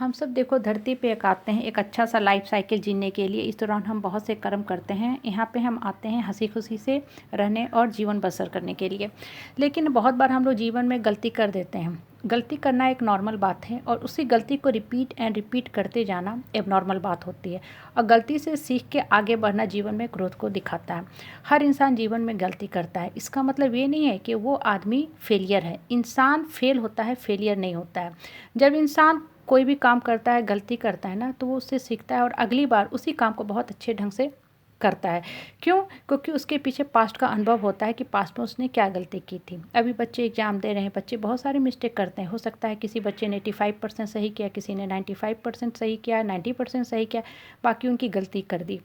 हम सब देखो धरती पे एक आते हैं एक अच्छा सा लाइफ साइकिल जीने के लिए। इस दौरान हम बहुत से कर्म करते हैं। यहाँ पे हम आते हैं हंसी खुशी से रहने और जीवन बसर करने के लिए। लेकिन बहुत बार हम लोग जीवन में गलती कर देते हैं। गलती करना एक नॉर्मल बात है और उसी गलती को रिपीट एंड रिपीट करते जाना एक नॉर्मल बात होती है। और गलती से सीख के आगे बढ़ना जीवन में ग्रोथ को दिखाता है। हर इंसान जीवन में गलती करता है। इसका मतलब ये नहीं है कि वो आदमी फेलियर है। इंसान फेल होता है, फेलियर नहीं होता है। जब इंसान कोई भी काम करता है, गलती करता है ना, तो वो उससे सीखता है और अगली बार उसी काम को बहुत अच्छे ढंग से करता है। क्यों? क्योंकि उसके पीछे पास्ट का अनुभव होता है कि पास्ट में उसने क्या गलती की थी। अभी बच्चे एग्जाम दे रहे हैं, बच्चे बहुत सारे मिस्टेक करते हैं। हो सकता है किसी बच्चे ने 85% सही किया, किसी ने 95% सही किया, 90% सही किया, बाकी उनकी गलती कर दी।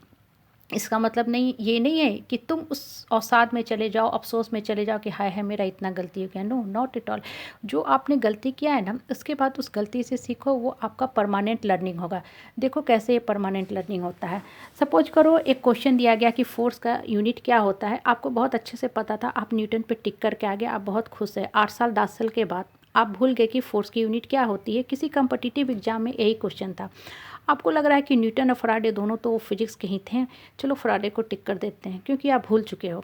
इसका मतलब नहीं, ये नहीं है कि तुम उस अवसाद में चले जाओ, अफ़सोस में चले जाओ कि हाय हाय मेरा इतना गलती हो गया। No, not at all. जो आपने गलती किया है ना, उसके बाद उस गलती से सीखो, वो आपका परमानेंट लर्निंग होगा। देखो कैसे ये परमानेंट लर्निंग होता है। सपोज करो एक क्वेश्चन दिया गया कि फोर्स का यूनिट क्या होता है। आपको बहुत अच्छे से पता था, आप न्यूटन पे टिक करके आ गए, आप बहुत खुश है। 8 साल 10 साल के बाद आप भूल गए कि फोर्स की यूनिट क्या होती है। किसी कम्पिटिटिव एग्जाम में यही क्वेश्चन था। आपको लग रहा है कि न्यूटन और फराडे दोनों तो फिजिक्स के ही थे, चलो फराडे को टिक कर देते हैं क्योंकि आप भूल चुके हो।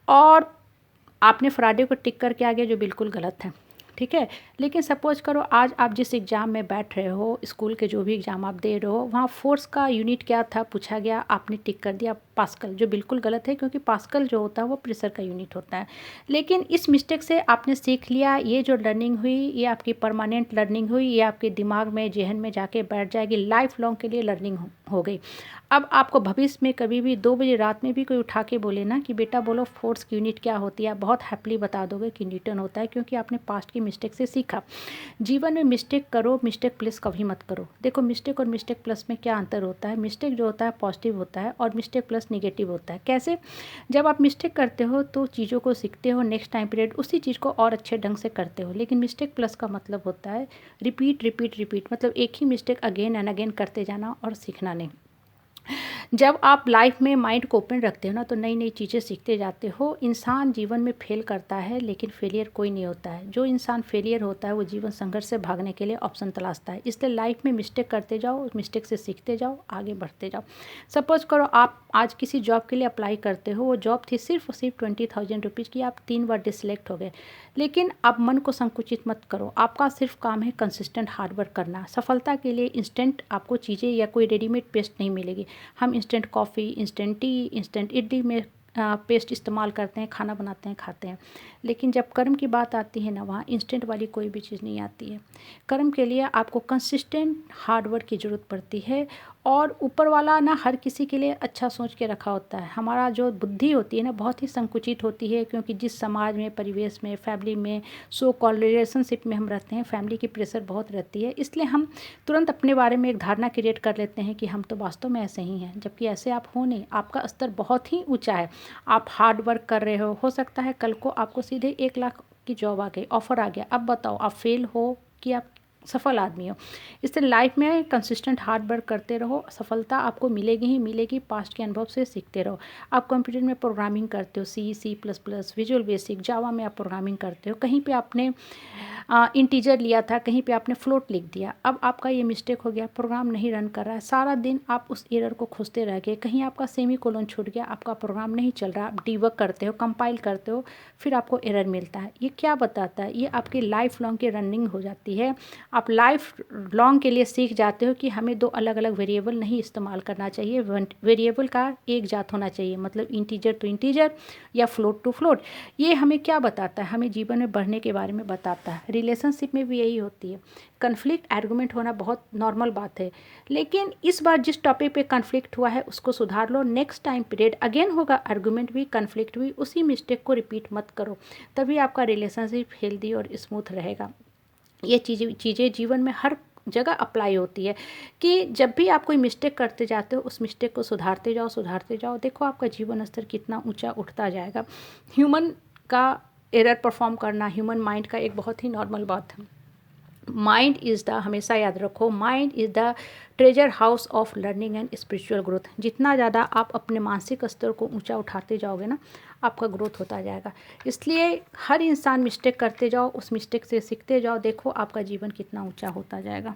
और आपने फराडे को टिक करके आ गया, जो बिल्कुल गलत है। ठीक है। लेकिन सपोज करो आज आप जिस एग्ज़ाम में बैठ रहे हो, स्कूल के जो भी एग्ज़ाम आप दे रहे हो, वहाँ फोर्स का यूनिट क्या था पूछा गया, आपने टिक कर दिया पास्कल, जो बिल्कुल गलत है क्योंकि पास्कल जो होता है वो प्रेशर का यूनिट होता है। लेकिन इस मिस्टेक से आपने सीख लिया। ये जो लर्निंग हुई, ये आपकी परमानेंट लर्निंग हुई। ये आपके दिमाग में, जहन में जाके बैठ जाएगी। लाइफ लॉन्ग के लिए लर्निंग हो गई। अब आपको भविष्य में कभी भी 2 बजे रात में भी कोई उठा के बोले ना कि बेटा बोलो फोर्स की यूनिट क्या होती है, आप बहुत हैप्पीली बता दोगे कि न्यूटन होता है, क्योंकि आपने पास्ट की मिस्टेक से सीखा। जीवन में मिस्टेक करो, मिस्टेक प्लस कभी मत करो। देखो मिस्टेक और मिस्टेक प्लस में क्या अंतर होता है। मिस्टेक जो होता है पॉजिटिव होता है और मिस्टेक प्लस निगेटिव होता है। कैसे? जब आप मिस्टेक करते हो तो चीज़ों को सीखते हो, नेक्स्ट टाइम पीरियड उसी चीज़ को और अच्छे ढंग से करते हो। लेकिन मिस्टेक प्लस का मतलब होता है रिपीट रिपीट रिपीट, मतलब एक ही मिस्टेक अगेन एंड अगेन करते जाना और सीखना नहीं। जब आप लाइफ में माइंड को ओपन रखते हो ना, तो नई नई चीज़ें सीखते जाते हो। इंसान जीवन में फेल करता है लेकिन फेलियर कोई नहीं होता है। जो इंसान फेलियर होता है वो जीवन संघर्ष से भागने के लिए ऑप्शन तलाशता है। इसलिए लाइफ में मिस्टेक करते जाओ, उस मिस्टेक से सीखते जाओ, आगे बढ़ते जाओ। सपोज करो आप आज किसी जॉब के लिए अप्लाई करते हो। वो जॉब थी सिर्फ और सिर्फ 20,000 रुपीज़ की। आप 3 बार डिसलेक्ट हो गए। लेकिन आप मन को संकुचित मत करो। आपका सिर्फ काम है कंसिस्टेंट हार्डवर्क करना। सफलता के लिए इंस्टेंट आपको चीज़ें या कोई रेडीमेड पेस्ट नहीं मिलेगी। हम instant coffee, instant T, instant idli में पेस्ट इस्तेमाल करते हैं, खाना बनाते हैं, खाते हैं। लेकिन जब कर्म की बात आती है ना, वहाँ इंस्टेंट वाली कोई भी चीज़ नहीं आती है। कर्म के लिए आपको कंसिस्टेंट हार्डवर्क की ज़रूरत पड़ती है। और ऊपर वाला ना हर किसी के लिए अच्छा सोच के रखा होता है। हमारा जो बुद्धि होती है ना, बहुत ही संकुचित होती है, क्योंकि जिस समाज में, परिवेश में, फैमिली में, सो कॉल्ड रिलेशनशिप में हम रहते हैं, फैमिली की प्रेशर बहुत रहती है। इसलिए हम तुरंत अपने बारे में एक धारणा क्रिएट कर लेते हैं कि हम तो वास्तव में ऐसे ही हैं, जबकि ऐसे आप हो नहीं। आपका स्तर बहुत ही ऊंचा है। आप हार्ड वर्क कर रहे हो सकता है कल को आपको सीधे 1 लाख की जॉब आ गई, ऑफर आ गया। अब बताओ आप फेल हो कि आप सफल आदमी हो। इससे लाइफ में कंसिस्टेंट हार्ड वर्क करते रहो, सफलता आपको मिलेगी ही मिलेगी। पास्ट के अनुभव से सीखते रहो। आप कंप्यूटर में प्रोग्रामिंग करते हो, C++, विजुअल बेसिक, जावा में आप प्रोग्रामिंग करते हो। कहीं पे आपने इंटीजर लिया था, कहीं पे आपने फ्लोट लिख दिया। अब आपका ये मिस्टेक हो गया, प्रोग्राम नहीं रन कर रहा है। सारा दिन आप उस एरर को खोजते रह गए। कहीं आपका सेमी कोलन छूट गया, आपका प्रोग्राम नहीं चल रहा। आप डीबग करते हो, कंपाइल करते हो, फिर आपको एरर मिलता है। ये क्या बताता है? ये आपकी लाइफ लॉन्ग की रनिंग हो जाती है। आप लाइफ लॉन्ग के लिए सीख जाते हो कि हमें 2 अलग अलग वेरिएबल नहीं इस्तेमाल करना चाहिए। वेरिएबल का एक जात होना चाहिए, मतलब इंटीजर टू इंटीजर या फ्लोट टू फ्लोट। ये हमें क्या बताता है? हमें जीवन में बढ़ने के बारे में बताता है। रिलेशनशिप में भी यही होती है। कन्फ्लिक्ट आर्गूमेंट होना बहुत नॉर्मल बात है। लेकिन इस बार जिस टॉपिक पे कन्फ्लिक्ट हुआ है उसको सुधार लो। नेक्स्ट टाइम पीरियड अगेन होगा आर्गूमेंट भी, कन्फ्लिक्ट भी, उसी मिस्टेक को रिपीट मत करो। तभी आपका रिलेशनशिप हेल्दी और स्मूथ रहेगा। ये चीज़ें जीवन में हर जगह अप्लाई होती है कि जब भी आप कोई मिस्टेक करते जाते हो, उस मिस्टेक को सुधारते जाओ, सुधारते जाओ। देखो आपका जीवन स्तर कितना ऊंचा उठता जाएगा। ह्यूमन का एरर परफॉर्म करना ह्यूमन माइंड का एक बहुत ही नॉर्मल बात है। माइंड इज़ द, हमेशा याद रखो, mind is the treasure house of learning and spiritual growth. जितना ज़्यादा आप अपने मानसिक स्तर को ऊंचा उठाते जाओगे ना, आपका ग्रोथ होता जाएगा। इसलिए हर इंसान मिस्टेक करते जाओ, उस मिस्टेक से सीखते जाओ। देखो आपका जीवन कितना ऊंचा होता जाएगा।